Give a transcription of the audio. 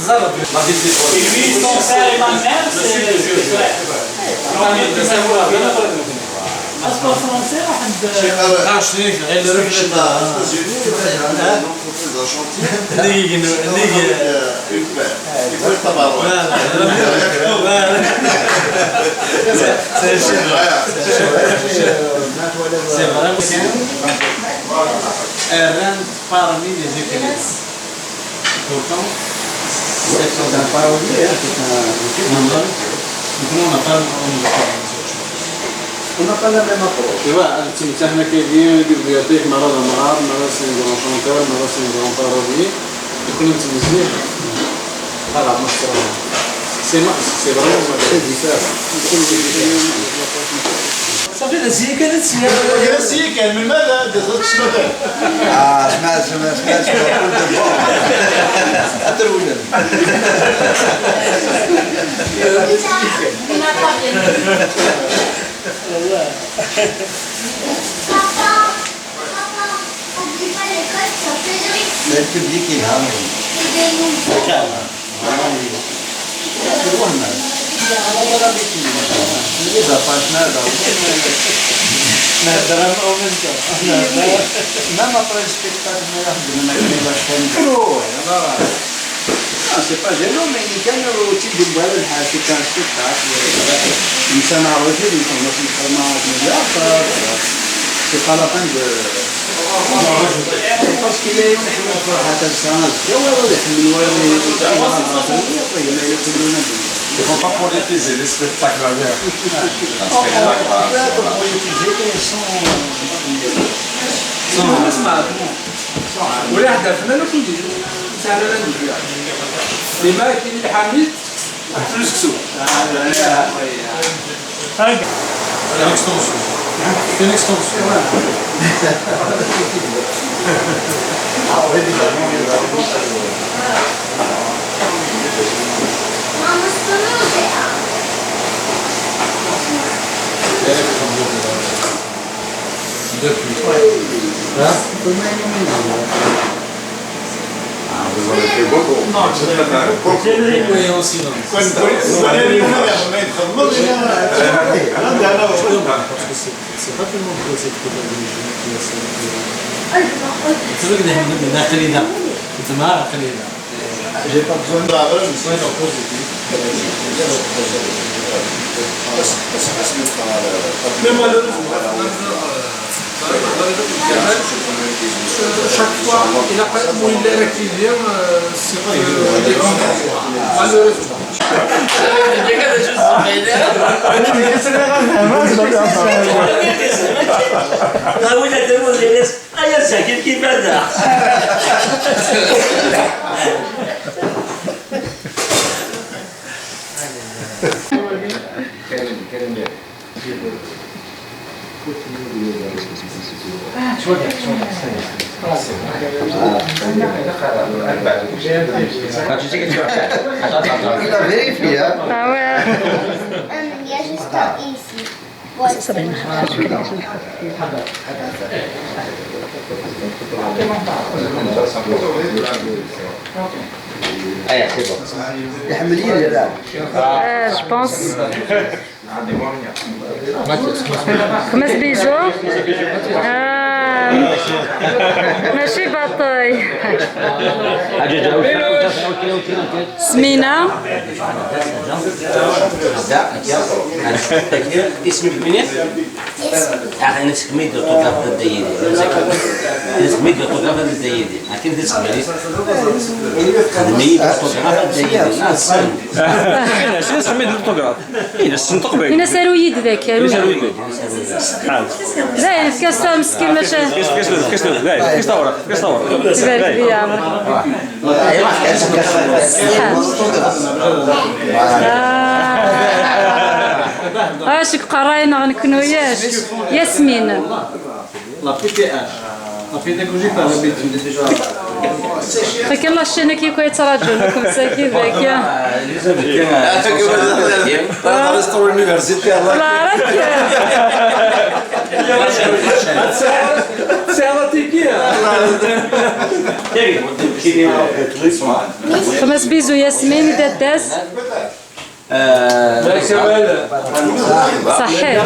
Et lui, son frère et ma mère, c'est vrai. اصبر فرنسي واحد شنو غير On n'a pas la même approche. Tu vois, si tu as une bibliothèque, مرة c'est un grand chanteur, مرة c'est un grand parolier, يكون تمزيق طلع محترم. C'est vraiment très différent. صافي الأسئلة كانت سيئة. الأسئلة كان من ماذا؟ دزت شنو كان؟ سمعت أترونا. Mais le public est là. Même après le spectacle, c'est pas gênant, mais il gagne au type de bois, c'est un spectacle. Il s'en a revu, il s'en a fait vraiment c'est pas la peine de. Parce qu'il est Il ne faut pas politiser les spectacles à l'air. ولا حدا فنان وكيدير سهل لا ندير لما كاين الحميد فلوس كسوه Une extension. Depuis. Hein? Vous en avez fait beaucoup. Oui, en silence. Parce que c'est pas tellement que cette pédagogie qui est c'est vrai que داخل خلينا كنت معاه خلينا j'ai pas besoin d'argent mais malheureusement chaque fois il a pas où il est réactivé c'est malheureusement Il a vérifié. Ah ouais. Il y a juste un ici. Voilà. Ça va bien. Je pense. خمس بيجو ماشي باطاي سمينة اسمك منين؟ أنا اسمي دوتوغراف الديدي اسمي دوتوغراف الديدي أكيد اسمي خدمي دوتوغراف الديدي ناس أنا شو اسمي دوتوغراف؟ إيه نسنطق بيه هنا سارويد ذاك يا رويد زين كاس مسكين ماشي كاس دورة تبارك بيا اشك قراينا غنكونو ياش ياسمين فكان الله الشينا كي كويت راجل لكم ساكي ذاك يا c'est un خمس بيزو ياسمين داداس صحيح